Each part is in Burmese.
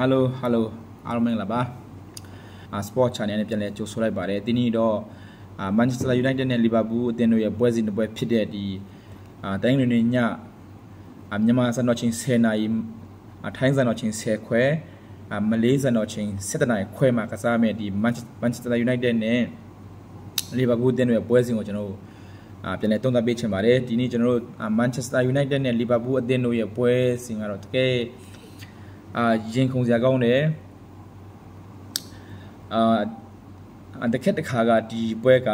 hello အားလုံးမင်္ဂလာပါsport channel နဲ့ပြန်လည်ကြိုဆိုလိုက်ပါတယ်ဒီနေ့တော့Manchester United နဲ့ Liverpool အသင်းတို့ရဲ့ပွဲစဉ်တစ်ပွဲဖြစ်တဲ့ဒီတိုင်းလူတွေညမြန်မာစံတော်ချိန်10နာရီထိုင်းစံတော်ချိန်10ခွဲမလေးစံတော်ချိန်7နာရီခွဲမှာကစားမယ်ဒီ Manchester United နဲ့ Liverpool အသင်းတို့ရဲ့ပွဲစဉ်ကိုကျွန်တော်တို့ပြန်လည်သုံးသပ်ပေးချင်ပါတယ်ဒီနေ့ကျွန်တော်တို့ Manchester United နဲ့ Liverpool အသင်းတို့ရဲ့ပွဲစဉ်ကတော့တကယ်ရင်ခုန်စရာကောင်းတယ်တခက်တခါကဒီပွဲက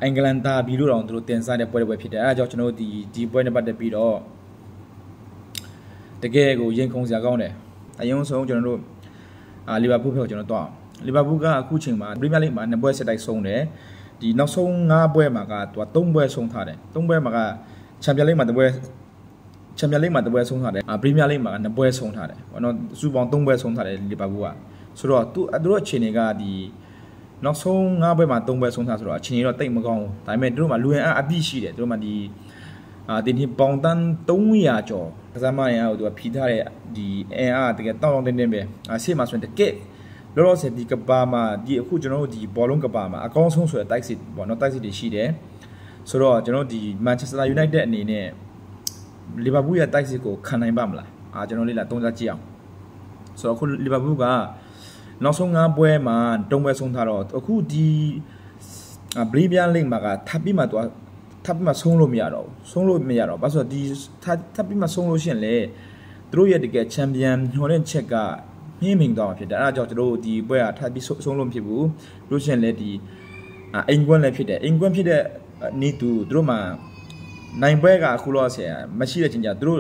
အင်္ဂလန်ဒါဘီလို့တောင်သူတို့တင်စားတဲ့ပွဲဖြစ်တယ်အဲဒါကြောင့်ကျွန်တော်တို့ဒီပွဲနဲ့ပတ်သက်ပြီးတော့တကယ်ကိုရင်ခုန်စရာကောင်းတယ်အရင်ဆုံးကျွန်တော်တို့လီဗာပူးဖက်ကိုကျွန်တော်တော့လီဗာပူးကအခုချိန်မှာပရီးမီယာလိဂ်မှာ2ပွဲဆက်တိုက်ဆုံးတယ်ဒီနောက်ဆုံး5ပွဲမှာကသူက3ပွဲဆုံးထားတယ်3ပွဲမှာကချန်ပီယံလိဂ်မှာ2ပွဲချန်ပီယံလိဂ်မှာ2ပွဲဆုံးထားတယ်ပရီးမီယာလိဂ်မှာ2ပွဲဆုံးထားတယ်ဘောနော်စုပေါင်း3ပွဲဆုံးထားတယ်လီဗာပူးကဆိုတော့သူတို့အခြေအနေကဒီနောက်ဆုံး5ပွဲမှာ3ပွဲဆုံးထားဆိုတော့အခြေအနေတော့တိတ်မကောင်းဘူးဒါပေမဲ့တို့မှာလူရင်အပြည့်ရှိတယ်တို့မှာဒီဒီပေါင်တန်း300ကျော်ကစားမရင်အားကိုသူကဖြီးထားတဲ့ဒီအင်အားတကယ်တောင်းတောင်းတင်းတင်းပဲရှေ့မှာဆိုရင်တကယ်လောလောဆယ်ဒီကပါမှာဒီအခုကျွန်တော်တို့ဒီဘောလုံးကပါမှာအကောင်းဆုံးဆိုတဲ့တိုက်စစ်ပေါ့နော်တိုက်စစ်တွေရှိတယ်ဆိုတော့ကျွန်တော်ဒီ Manchester United အနေနဲ့ Liverpool ရဲ့တိုက်စစ်ကိုခံနိုင်ပါမလားကျွန်တော်လေးလာသုံးသပ်ကြည့်အောင်ဆိုတော့အခု Liverpool ကနောက်ဆုံး5ပွဲမှာ3ပွဲဆုံးထားတော့အခုဒီပရီးမီယာလိဂ်မှာကထပ်ပြီးမှဆုံးလို့မရတော့ဘာလို့ဆိုတော့ဒီထပ်ပြီးမှဆုံးလို့ရှိရင်လေသူတို့ရဲ့တကယ်ချန်ပီယံညှော်တဲ့ချက်ကမြင့်မြင့်သွားမှာဖြစ်တယ်အဲဒါကြောင့်ကျွန်တော်တို့ဒီပွဲကထပ်ပြီးဆုံးလို့မဖြစ်ဘူးလို့ရှိရင်လေဒီအင်ကွန်းလည်းဖြစ်တယ်အင်ကွန်းဖြစ်တဲ့နေ့သူတို့မှာနိုင်ပွဲကအခုလောဆယ်မရှိတဲ့ချိန်ကျသူတို့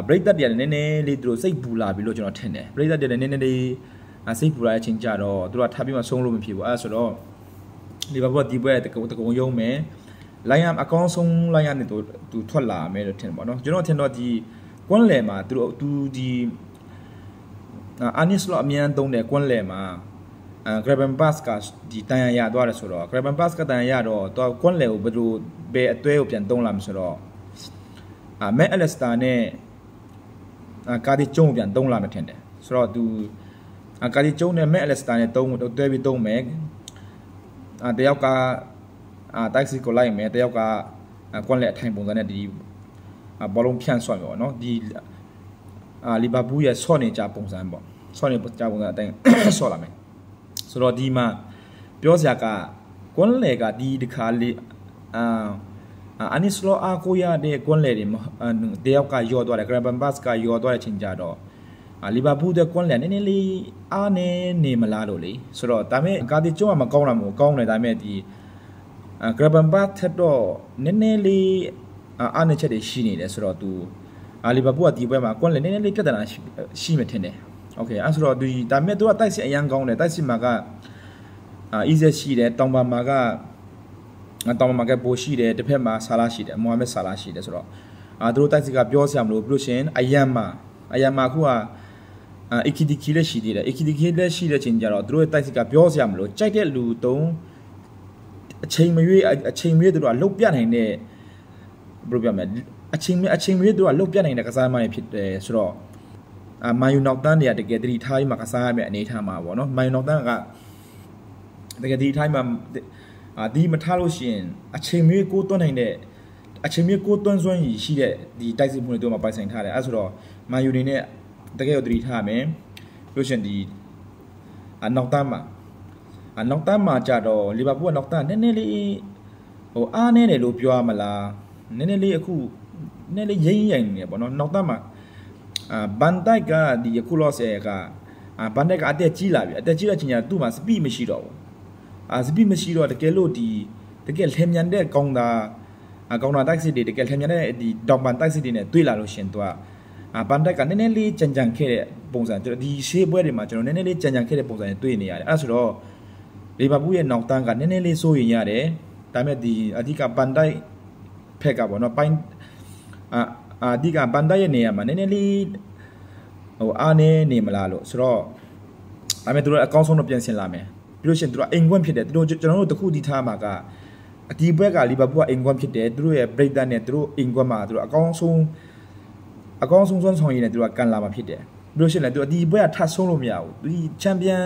ဘရိတ်တက်တယ်နည်းနည်းလေးသူတို့စိတ်ပူလာပြီလို့ကျွန်တော်ထင်တယ်ဘရိတ်တက်တယ်နည်းနည်းလေးစိတ်ပူလာတဲ့အချိန်ကျတော့သူတို့ကထပ်ပြီးမှဆုံးလို့မဖြစ်ဘူးအဲဆိုတော့လီဗာပူးဒီပွဲတကုံရုံးမယ်လိုင်းအကောင်းဆုံးလိုင်းနဲ့သူထွက်လာမယ်လို့ထင်ပါတော့ကျွန်တော်ထင်တော့ဒီကွန်းလယ်မှာသူဒီအာနီစလော့အမြန်သုံးတဲ့ကွန်းလယ်မှာGraben Pass ကဒီတန်ရသွားတယ်ဆိုတော့ Graben Pass ကတန်ရတော့တော့ကွန်းလယ်ကိုဘယ်လိုပဲအသွဲကိုပြန်သုံးလာမှာဆိုတော့မဲအလက်စတာနဲ့ကာဒီကျုံပြန်သုံးလာမှာထင်တယ်ဆိုတော့သူကာဒီကျုံနဲ့မဲအလက်စတာနဲ့တွဲပြီးသုံးမယ်တယောက်ကတိုက်စစ်ကိုလိုက်မယ်တယောက်ကကွန်းလက်အထိုင်ပုံစံနဲ့ဒီဘောလုံးဖြန့်ဆွတ်မယ်ပေါ့နော်ဒီလီဗာပူးရဲ့ဆော့နေကြပုံစံပေါ့ဆော့နေကြပုံစံအတိုင်းဆော့လာမယ်ဆိုတော့ဒီမှာပြောစရာကကွန်းလက် ကဒီတစ်ခါလေးအနီစလောအာကိုရတဲ့ကွန်းလက်တွေတယောက်ကယောသွားတယ်ဂရဘန်ဘတ်ကယောသွားတဲ့ချိန်ကြတော့လီဗာပူးတဲ့ကွန်းလက်နည်းနည်းလေးအားနေမလားလို့လေဆိုတော့ဒါပေမဲ့ကာဒီကျုံးကမကောင်းတာမဟုတ်ကောင်းတယ်ဒါပေမဲ့ဒီဂရဘန်ဘတ်ထက်တော့နည်းနည်းလေးအားနည်းချက်တွေရှိနေတယ်ဆိုတော့သူလီဗာပူးကဒီပွဲမှာကွန်းလက်နည်းနည်းလေးပြဿနာရှိမှထင်တယ်โอเคအဲ့ဆိုတော့ဒီဒါပေမဲ့သူကတိုက်စစ်အရန်ကောင်းတယ်တိုက်စစ်မှာကeasy ရှိတယ်တောင်ပါမှာကပိုရှိတယ်တစ်ဖက်မှာဆာလာရှိတယ်မိုဟာမက်ဆာလာရှိတယ်ဆိုတော့သူတို့တိုက်စစ်ကပြောစရာမလိုဘူးလို့ရှင်အယမ်မာခုကAKDK လည်းရှိသေးတယ်AKDK လည်းရှိတဲ့ချိန်ကျတော့သူတို့ရဲ့တိုက်စစ်ကပြောစရာမလိုကြိုက်တဲ့လူတုံးအချိန်မရွေးသူတို့ကလှုပ်ပြနိုင်တဲ့ဘယ်လိုပြောမလဲအချိန်မရွေးသူတို့ကလှုပ်ပြနိုင်တဲ့ကစားသမားတွေဖြစ်တယ်ဆိုတော့မန်ယူနောက်တန်းတွေကတကယ်တတိထားပြီးမှကစားရမယ့်အနေအထားမှာပေါ့နော်မန်ယူနောက်တန်းကတကယ်ဒီတိုင်းမှာဒီမထားလို့ရှိရင်အချိန်မရွေးကိုသွန်းနိုင်တဲ့အချိန်မရွေးကိုသွန်းစွမ်းရည်ရှိတဲ့ဒီတိုက်စစ်မှုတွေတို့မှာပိုင်ဆိုင်ထားတယ်အဲဆိုတော့မန်ယူတွေနဲ့တကယ်ကိုတတိထားမယ်လို့ရှိရင်ဒီနောက်တန်းမှာကြတော့လီဗာပူးကနောက်တန်းနည်းနည်းလေးအားနေတယ်လို့ပြောရမလားနည်းနည်းလေးအခုနည်းနည်းလေးရိမ့်နေပေါ့နော်နောက်တန်းမှာဘန်တိုက်ကဒီအခုလောဆယ်ကဘန်တိုက်ကအတက်ကြီးလာပြီအတက်ကြီးတဲ့ချိန်ကျသူ့မှာစပီးမရှိတော့ဘူးစပီးမရှိတော့တကယ်လို့ဒီတကယ်လှမြန်တဲ့ကောင်တာတိုက်စစ်တွေတကယ်လှမြန်တဲ့ဒီဒေါက်ဘန်တိုက်စစ်တွေနဲ့တွေ့လာလို့ရှင်သူကဘန်တိုက်ကနည်းနည်းလေးကြံခဲ့တဲ့ပုံစံကျွန်တော်ဒီရှေ့ပွဲတွေမှာကျွန်တော်နည်းနည်းလေးကြံခဲ့တဲ့ပုံစံနဲ့တွေ့နေရတယ်အဲဆိုတော့လီဗာပူးရဲ့နောက်တန်းကနည်းနည်းလေးစိုးရင်ရတယ်ဒါပေမဲ့ဒီအဓိကဘန်တိုက်ဖက်ကပေါ့နော်ပိုင်းအဓိကဘန်တိုက်ရဲ့နေရာမှာနည်းနည်းလေးအားနေမလားလို့ဆိုတော့ဒါပေမဲ့သူတို့အကောင်းဆုံးတော့ပြင်ဆင်လာမယ်ပြီးလို့ရှိရင်သူတို့အိမ်ကွန်းဖြစ်တယ်သူတို့ကျွန်တော်တို့တခုဒီထားမှာကအဒီဘက်ကလီဗာပူးကအိမ်ကွန်းဖြစ်တယ်သူတို့ရဲ့ break down နဲ့သူတို့အိမ်ကွန်းမှာသူတို့အကောင်းဆုံးစွမ်းဆောင်ရည်နဲ့သူတို့ကကန်လာမှာဖြစ်တယ် လို့ရှိရင်လည်းဒီဘွဲကထဆုံးလို့မရဘူးဒီချန်ပီယံ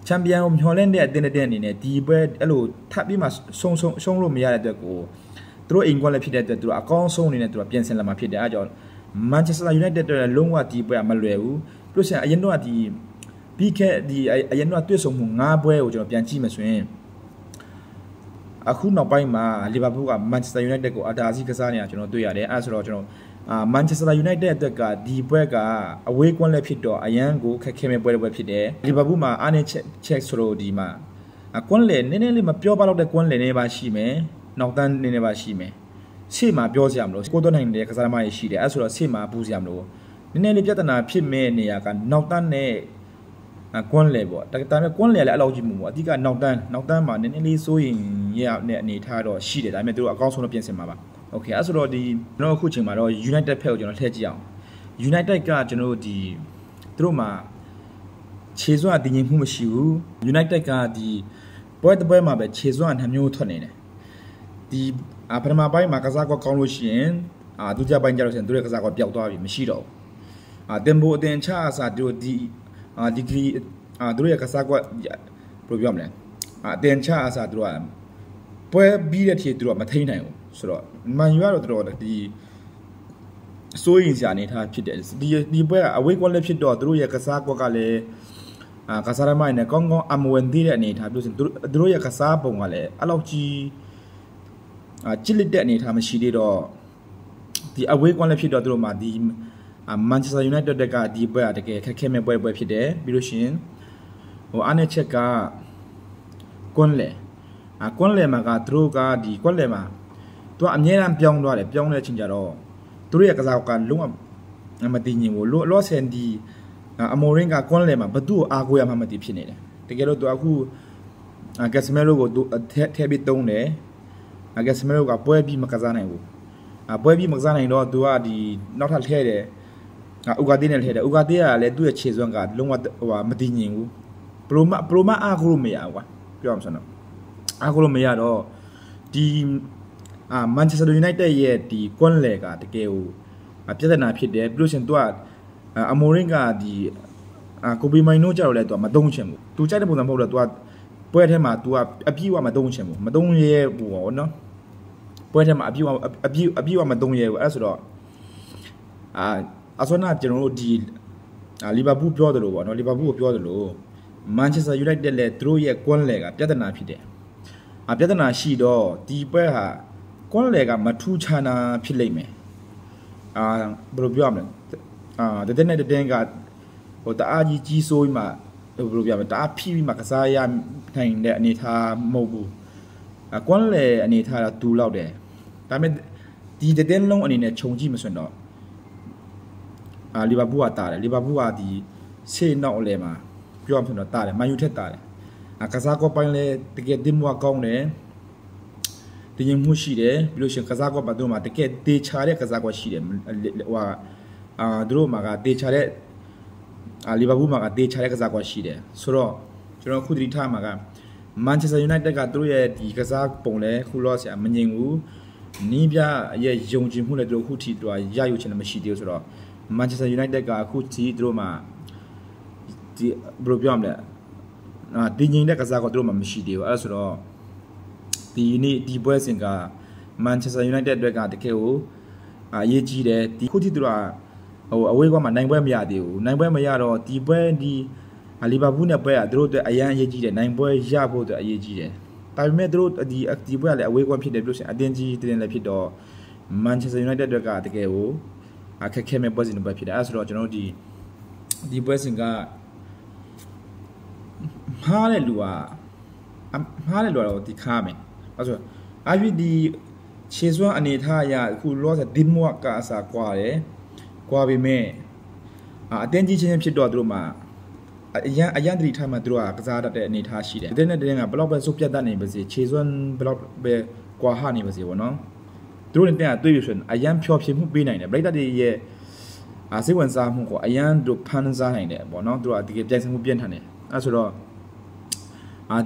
ကိုမျှော်လင့်တဲ့အတင်းတဲ့အနေနဲ့ဒီဘွဲအဲ့လိုထပ်ပြီးမှရှုံးလို့မရတဲ့အတွက်ကိုသူတို့အိမ်ကွက်လည်းဖြစ်တဲ့အတွက်သူတို့အကောင်းဆုံးအနေနဲ့သူတို့ပြင်ဆင်လာမှာဖြစ်တယ်အဲကြောင့် Manchester United တဲ့လုံးဝဒီဘွဲကမလွယ်ဘူးလို့ရှိရင်အရင်တော့ဒီပြီးခဲ့ဒီအရင်တော့တွေ့ဆုံမှု9ဘွဲကိုကျွန်တော်ပြန်ကြည့်မှဆိုရင်အခုနောက်ပိုင်းမှာလီဗာပူးက Manchester United ကိုအတားအဆီးကစားနေတာကျွန်တော်တွေ့ရတယ်အဲဆိုတော့ကျွန်တော်Manchester United အတွက်ကဒီဘွဲကအဝေးကွန်းလည်းဖြစ်တော့အရန်ကိုခက်ခဲမဲ့ပွဲဖြစ်တယ်လီဗာပူးမှာအားနေချက်ဆိုတော့ဒီမှာကွန်းလေနည်းနည်းလေးမပြောပါတော့တဲ့ကွန်းလေနေပါရှိမယ်နောက်တန်းနေနေပါရှိမယ်ရှေ့မှာပြောစရာမလိုကိုတော့နိုင်တဲ့ကစားသမားတွေရှိတယ်အဲဆိုတော့ရှေ့မှာပူစရာမလိုနည်းနည်းလေးပြဿနာဖြစ်မဲ့နေရာကနောက်တန်းနဲ့ကွန်းလေပေါ့ဒါပေမဲ့ကွန်းလေလည်းအဲ့လောက်ကြီးမှုပေါ့အဓိကနောက်တန်းမှာနည်းနည်းလေးစိုးရင်ရတဲ့အနေထားတော့ရှိတယ်ဒါပေမဲ့သူတို့အကောင်းဆုံးတော့ပြင်ဆင်မှာပါโอเคအဲ့ဆိုတော့ဒီကျွန်တော်အခုချိန်မှာတော့ United ဖက်ကိုကျွန်တော်ထည့်ကြည့်အောင် United ကကျွန်တော်ဒီသူတို့မှာခြေစွမ်းအတည်ငြိမ်မှုမရှိဘူး United ကဒီပွဲမှာပဲခြေစွမ်းနှမျိုးထွက်နေတယ်ဒီပထမပိုင်းမှာကစားကွက်ကောင်းလို့ရှိရင်ဒုတိယပိုင်းကျတော့သူတို့ကစားကွက်ပျောက်သွားပြီမရှိတော့ဘူးတင်ပိုအတင်ချအစားသူတို့ဒီဂရီသူတို့ရဲ့ကစားကွက်ဘယ်လိုပြောမလဲအတင်ချအစားသူတို့ကပွဲပြီးတဲ့ထိသူတို့ကမထိန်နိုင်ဘူးဆိုတော့မန်ယူကတော့တော်တော်ဒီစိုးရင်စရာနေထားဖြစ်တယ်ဒီပွဲကအဝေးကွက်လည်းဖြစ်တော့သူတို့ရဲ့ကစားကွက်ကလည်းကစားရမိုင်းနဲ့ကောင်းကောင်းအမဝင်သေးတဲ့အနေထားပြောစင်သူတို့ရဲ့ကစားပုံကလည်းအဲ့လောက်ကြီးကြစ်လက်တဲ့အနေထားမရှိသေးတော့ဒီအဝေးကွက်လည်းဖြစ်တော့သူတို့မှာဒီManchester United ကဒီပွဲတကယ်ခက်ခဲမဲ့ပွဲဖြစ်တယ်ပြီးလို့ရှိရင်အားနဲ့ချက်ကကွန်းလေမှာကသူတို့ကဒီကွန်းလေမှာသူကအမြဲတမ်းပြောင်းသွားတယ်ပြောင်းတဲ့အချိန်ကျတော့သူတို့ရဲ့ကစားကလုံးဝမတည်ငြိမ်ဘူးလောဆန်ဒီအမိုရင်ကကွန်းလေမှာဘသူ့ကိုအားကိုးရမှမသိဖြစ်နေတယ်တကယ်လို့သူအခုကက်စမဲရိုကိုထည့်ပြီးတုံးတယ်ကက်စမဲရိုကပွဲပြီးမကစားနိုင်ဘူးပွဲပြီးမကစားနိုင်တော့သူကဒီနောက်ထပ်ထည့်တယ်ဥကာတေးနဲ့ထည့်တယ်ဥကာတေးကလည်းသူ့ရဲ့ခြေစွမ်းကလုံးဝမတည်ငြိမ်ဘူးပရိုမအားကိုးလို့မရဘူးကွာပြောရမှာဆိုတော့အားကိုးလို့မရတော့ဒီManchester United ရဲ့ဒီကွန်းလေကတကယ်ကိုပြဿနာဖြစ်တယ်ပြီးလို့ရှင်သူကအမိုရင်ကဒီကိုပီမိုင်နိုကြတော့လဲသူကမတုံးချင်ဘူးသူကြိုက်တဲ့ပုံစံမဟုတ်တော့သူကပွဲထဲမှာသူကအပြည့်အဝမတုံးချင်ဘူးမတုံးရဲဘူးပေါ့နော်ပွဲထဲမှာအပြည့်အဝမတုံးရဲဘူးအဲ့ဆိုတော့အဆောနာကျွန်တော်တို့ဒီလီဗာပူးပြောတယ်လို့ပေါ့နော်လီဗာပူးကိုပြောတယ်လို့ Manchester United လည်းသူတို့ရဲ့ကွန်းလေကပြဿနာဖြစ်တယ်ပြဿနာရှိတော့ဒီပွဲဟာကွန်းလေကမထူးခြားနာဖြစ်လိမ့်မယ်ဘယ်လိုပြောရမလဲတဲ့နဲ့တဲ့ကတအားကြီးဆိုးပြီးမှဘယ်လိုပြောမလဲတအားဖိပြီးမှကစားရနိုင်တဲ့အနေထားမဟုတ်ဘူးကွန်းလေအနေထားကတူလောက်တယ်ဒါပေမဲ့ဒီတဲ့လုံးအနေနဲ့ခြုံကြည့်မစွန်တော့လီဗာပူးကတာတယ်လီဗာပူးကဒီရှေ့နောက်အလဲမှာပြောရမှာဆိုတော့တာတယ်မန်ယူထက်တာတယ်ကစားကောပိုင်းလဲတကယ်တင်မွားကောင်းတယ်တင်ရင်မှုရှိတယ်ပြီးလို့ရှိရင်ကစားကောပတ်တို့မှာတကယ်တေချာတဲ့ကစားကောရှိတယ်ဟိုသူတို့မှာကတေချာတဲ့လီဗာပူးမှာကတေချာတဲ့ကစားကောရှိတယ်ဆိုတော့ကျွန်တော်ခုတတိထားမှာက Manchester United ကသူတို့ရဲ့ဒီကစားပုံလဲခုလောဆရာမငြိမ်ဘူးနီးပြရဲ့ယုံကြည်မှုနဲ့သူတို့ခုထိသူရယူချင်တယ်မရှိသေးဘူးဆိုတော့ Manchester United ကအခုထိသူတို့မှာဒီဘယ်လိုပြောရမလဲတင်းငိမ့်တဲ့ကစားကောသူတို့မှာမရှိသေးဘူးအဲ့ဆိုတော့ဒီနေ့ဒီပွဲစဉ်က Manchester United အတွက်ကတကယ်ကိုအရေးကြီးတယ်ဒီခုထိသူတို့အဝေးကမှနိုင်ပွဲမရသေးဘူးနိုင်ပွဲမရတော့ဒီပွဲဒီလီဗာပူးနဲ့ပွဲကသူတို့အတွက်အရန်အရေးကြီးတယ်နိုင်ပွဲရဖို့အတွက်အရေးကြီးတယ်ဒါပေမဲ့သူတို့ဒီပွဲကလည်းအဝေးကွန်းဖြစ်တယ်လို့ဆိုရင်အတင်းကြီးတင်းလည်းဖြစ်တော့ Manchester United အတွက်ကတကယ်ကိုအခက်ခဲမဲ့ပွဲစဉ်တစ်ပွဲဖြစ်တယ်အဲ့ဆိုတော့ကျွန်တော်တို့ဒီပွဲစဉ်ကမှားတဲ့လူကတော့ဒီခါမယ်အဲ့ဆိုအာဗီဒီခြေစွမ်းအနေထားအရအခုလောဆယ်ဒင်မွားကအစားကွာတယ်ကွာပေမဲ့အတင်းကြီးချင်းဖြစ်တော့သူတို့မှာအရန်တတိထားမှသူတို့ကစားတတ်တဲ့အနေထားရှိတယ်တဲ့နဲ့တဲ့ကဘလောက်ပဲစုပ်ပြတ်တတ်နေပါစေခြေစွမ်းဘလောက်ပဲကွာဟနေပါစေပေါ့နော်သူတို့နဲ့တွေ့ရဆိုရင်အရန်ဖြောပြမှုပေးနိုင်တယ်ဗိုက်တက်ရဲ့စိတ်ဝင်စားမှုကိုအရန်တို့ဖန်စားနိုင်တယ်ပေါ့နော်သူတို့ကတကယ်ပြိုင်ဆိုင်မှုပြင်းထန်တယ်အဲ့ဆိုတော့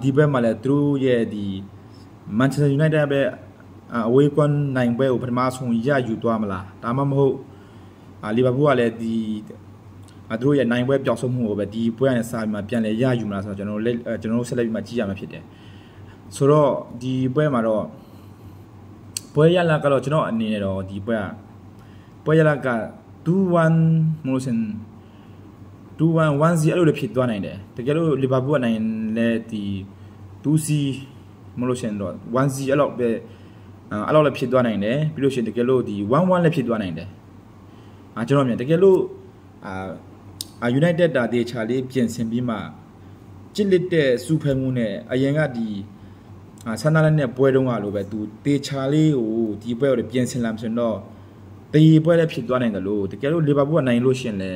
ဒီဘက်မှာလည်းသူတို့ရဲ့ဒီ Manchester United ပဲအဝေးကွန်းနိုင်ပွဲကိုပထမဆုံးရယူသွားမလားဒါမှမဟုတ်လီဗာပူးကလည်းဒီ သူတို့ရဲ့နိုင်ပွဲပျောက်ဆုံးမှုကိုပဲဒီပွဲနဲ့စာပြီးမှပြန်လဲရယူမလားဆိုတော့ကျွန်တော်တို့ဆက်လက်ပြီးမှကြည့်ရမှာဖြစ်တယ်ဆိုတော့ဒီပွဲမှာတော့ပွဲရလာကတော့ကျွန်တော်အနေနဲ့တော့ဒီပွဲရလာက2-1မလို့ရှင်2-1 1-0အဲ့လိုလည်းဖြစ်သွားနိုင်တယ်တကယ်လို့လီဗာပူးကနိုင်လဲဒီ2-0မလို့ရှင်တော့ 1-0 အဲ့လောက်ပဲအဲ့လောက်လည်းဖြစ်သွားနိုင်တယ်ပြီးလို့ရှိရင်တကယ်လို့ဒီ 1-1 လည်းဖြစ်သွားနိုင်တယ်ကျွန်တော်မြင်တကယ်လို့United တာတေချာလေးပြင်ဆင်ပြီးမှကြစ်လက်တဲ့စူဖဲမှုနဲ့အရင်ကဒီဆန္ဒလက်နဲ့ပွဲတုံးကလိုပဲသူတေချာလေးကိုဒီပွဲကိုပြင်ဆင်လာမှဆိုတော့တေပွဲလည်းဖြစ်သွားနိုင်တယ်လို့တကယ်လို့လီဗာပူးကနိုင်လို့ရှင်လဲ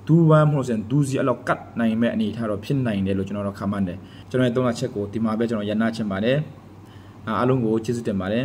2-1မဟုတ်စင်2-0အဲ့လောက်ကတ်နိုင်မဲ့အနေထားတော့ဖြစ်နိုင်တယ်လို့ကျွန်တော်တို့ခန့်မှန်းတယ်ကျွန်တော်ရဲ့သုံးချက်ကိုဒီမှာပဲကျွန်တော်ရန်နာချင်ပါတယ်အားလုံးကိုကျေးဇူးတင်ပါတယ်